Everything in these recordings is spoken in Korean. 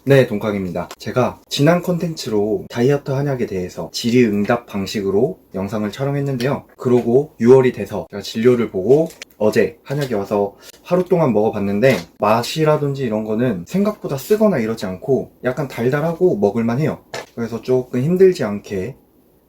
네, 동각입니다. 제가 지난 콘텐츠로 다이어트 한약에 대해서 질의응답 방식으로 영상을 촬영했는데요. 그러고 6월이 돼서 제가 진료를 보고 어제 한약에 와서 하루 동안 먹어봤는데 맛이라든지 이런 거는 생각보다 쓰거나 이러지 않고 약간 달달하고 먹을만 해요. 그래서 조금 힘들지 않게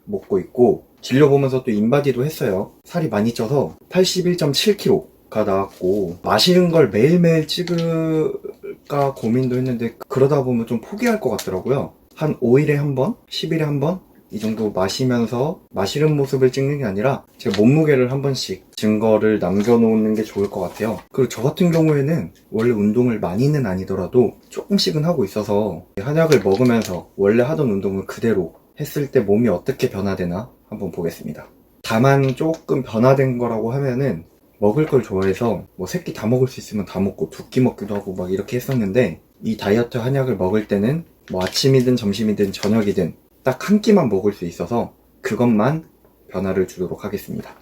먹고 있고, 진료 보면서 또 인바디도 했어요. 살이 많이 쪄서 81.7kg가 나왔고, 마시는 걸 매일매일 찍을까 고민도 했는데 그러다 보면 좀 포기할 것 같더라고요. 한 5일에 한 번, 10일에 한 번 이 정도 마시면서 마시는 모습을 찍는 게 아니라 제 몸무게를 한 번씩 증거를 남겨놓는 게 좋을 것 같아요. 그리고 저 같은 경우에는 원래 운동을 많이는 아니더라도 조금씩은 하고 있어서 한약을 먹으면서 원래 하던 운동을 그대로 했을 때 몸이 어떻게 변화되나 한번 보겠습니다. 다만 조금 변화된 거라고 하면은 먹을 걸 좋아해서 뭐 3끼 다 먹을 수 있으면 다 먹고 2끼 먹기도 하고 막 이렇게 했었는데, 이 다이어트 한약을 먹을 때는 뭐 아침이든 점심이든 저녁이든 딱 한 끼만 먹을 수 있어서 그것만 변화를 주도록 하겠습니다.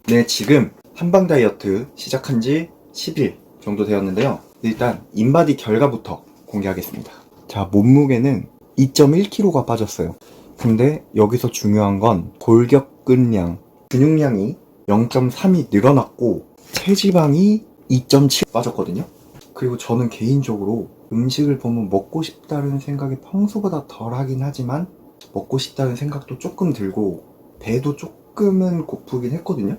네, 지금 한방 다이어트 시작한 지 10일 정도 되었는데요. 일단 인바디 결과부터 공개하겠습니다. 자, 몸무게는 2.1kg가 빠졌어요. 근데 여기서 중요한 건 골격근량, 근육량이 0.3이 늘어났고 체지방이 2.7 빠졌거든요. 그리고 저는 개인적으로 음식을 보면 먹고 싶다는 생각이 평소보다 덜 하긴 하지만 먹고 싶다는 생각도 조금 들고 배도 조금은 고프긴 했거든요.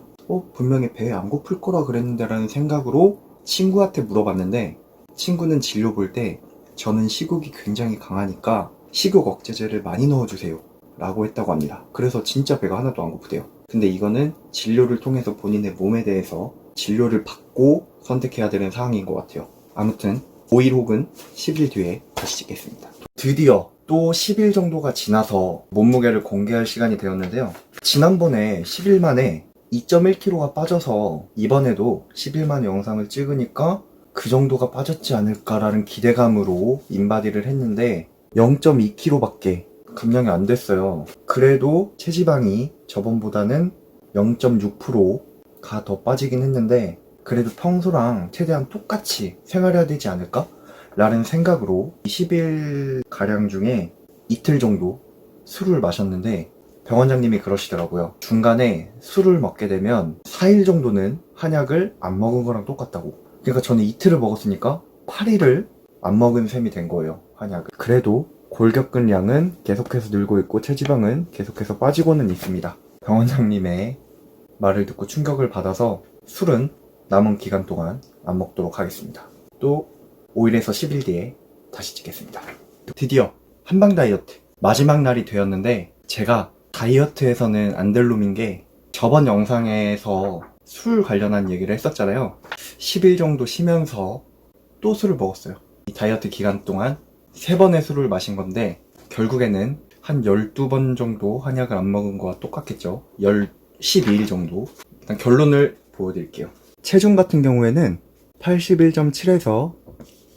분명히 배에 안 고플 거라 그랬는데 라는 생각으로 친구한테 물어봤는데, 친구는 진료 볼 때 저는 식욕이 굉장히 강하니까 식욕 억제제를 많이 넣어주세요 라고 했다고 합니다. 그래서 진짜 배가 하나도 안 고프대요. 근데 이거는 진료를 통해서 본인의 몸에 대해서 진료를 받고 선택해야 되는 사항인 것 같아요. 아무튼 5일 혹은 10일 뒤에 다시 찍겠습니다. 드디어 또 10일 정도가 지나서 몸무게를 공개할 시간이 되었는데요. 지난번에 10일 만에 2.1kg가 빠져서 이번에도 10일 만에 영상을 찍으니까 그 정도가 빠졌지 않을까라는 기대감으로 인바디를 했는데 0.2kg 밖에 감량이 안 됐어요. 그래도 체지방이 저번보다는 0.6%가 더 빠지긴 했는데, 그래도 평소랑 최대한 똑같이 생활해야 되지 않을까? 라는 생각으로 10일 가량 중에 이틀 정도 술을 마셨는데, 병원장님이 그러시더라고요. 중간에 술을 먹게 되면 4일 정도는 한약을 안 먹은 거랑 똑같다고. 그러니까 저는 이틀을 먹었으니까 8일을 안 먹은 셈이 된 거예요, 한약을. 그래도 골격근량은 계속해서 늘고 있고 체지방은 계속해서 빠지고는 있습니다. 병원장님의 말을 듣고 충격을 받아서 술은 남은 기간 동안 안 먹도록 하겠습니다. 또 5일에서 10일 뒤에 다시 찍겠습니다. 드디어 한방 다이어트 마지막 날이 되었는데, 제가 다이어트에서는 안 될 놈인 게 저번 영상에서 술 관련한 얘기를 했었잖아요. 10일 정도 쉬면서 또 술을 먹었어요. 이 다이어트 기간 동안 3번의 술을 마신 건데 결국에는 한 12번 정도 한약을 안 먹은 거와 똑같겠죠. 12일 정도. 일단 결론을 보여드릴게요. 체중 같은 경우에는 81.7에서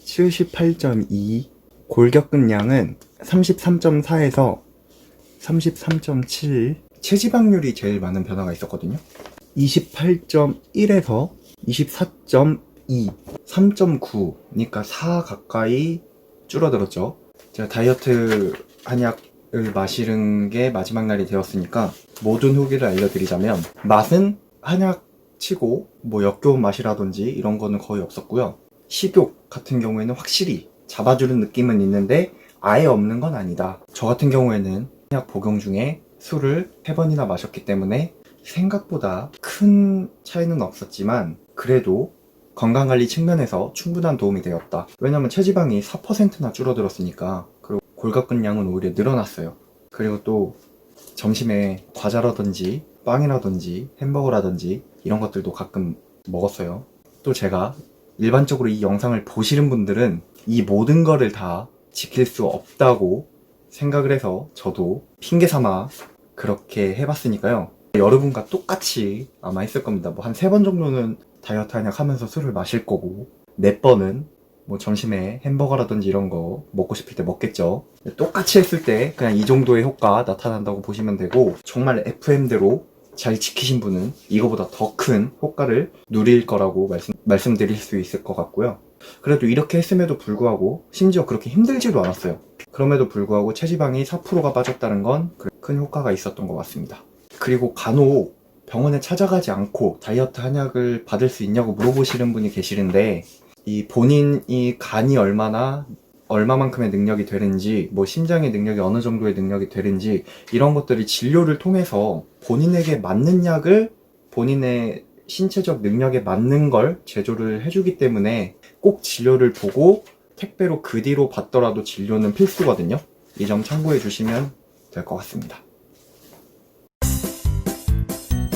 78.2, 골격근량은 33.4에서 33.7, 체지방률이 제일 많은 변화가 있었거든요. 28.1에서 24.2, 3.9니까 4 가까이 줄어들었죠. 제가 다이어트 한약을 마시는 게 마지막 날이 되었으니까 모든 후기를 알려드리자면, 맛은 한약 치고 뭐 역겨운 맛이라든지 이런 거는 거의 없었고요. 식욕 같은 경우에는 확실히 잡아주는 느낌은 있는데 아예 없는 건 아니다. 저 같은 경우에는 한약 복용 중에 술을 3번이나 마셨기 때문에 생각보다 큰 차이는 없었지만 그래도 건강관리 측면에서 충분한 도움이 되었다. 왜냐면 체지방이 4%나 줄어들었으니까. 그리고 골격근량은 오히려 늘어났어요. 그리고 또 점심에 과자라든지 빵이라든지 햄버거라든지 이런 것들도 가끔 먹었어요. 또 제가 일반적으로 이 영상을 보시는 분들은 이 모든 거를 다 지킬 수 없다고 생각을 해서 저도 핑계 삼아 그렇게 해봤으니까요. 여러분과 똑같이 아마 했을 겁니다. 뭐 한 3번 정도는 다이어트 한약 하면서 술을 마실 거고 4번은 뭐 점심에 햄버거라든지 이런 거 먹고 싶을 때 먹겠죠. 똑같이 했을 때 그냥 이 정도의 효과 나타난다고 보시면 되고, 정말 FM대로 잘 지키신 분은 이거보다 더 큰 효과를 누릴 거라고 말씀드릴 수 있을 것 같고요. 그래도 이렇게 했음에도 불구하고 심지어 그렇게 힘들지도 않았어요. 그럼에도 불구하고 체지방이 4%가 빠졌다는 건 큰 효과가 있었던 것 같습니다. 그리고 간혹 병원에 찾아가지 않고 다이어트 한약을 받을 수 있냐고 물어보시는 분이 계시는데, 이 본인이 간이 얼마만큼의 능력이 되는지, 뭐 심장의 능력이 어느 정도의 능력이 되는지, 이런 것들이 진료를 통해서 본인에게 맞는 약을 본인의 신체적 능력에 맞는 걸 제조를 해주기 때문에 꼭 진료를 보고 택배로 그 뒤로 받더라도 진료는 필수거든요. 이 점 참고해 주시면 될 것 같습니다.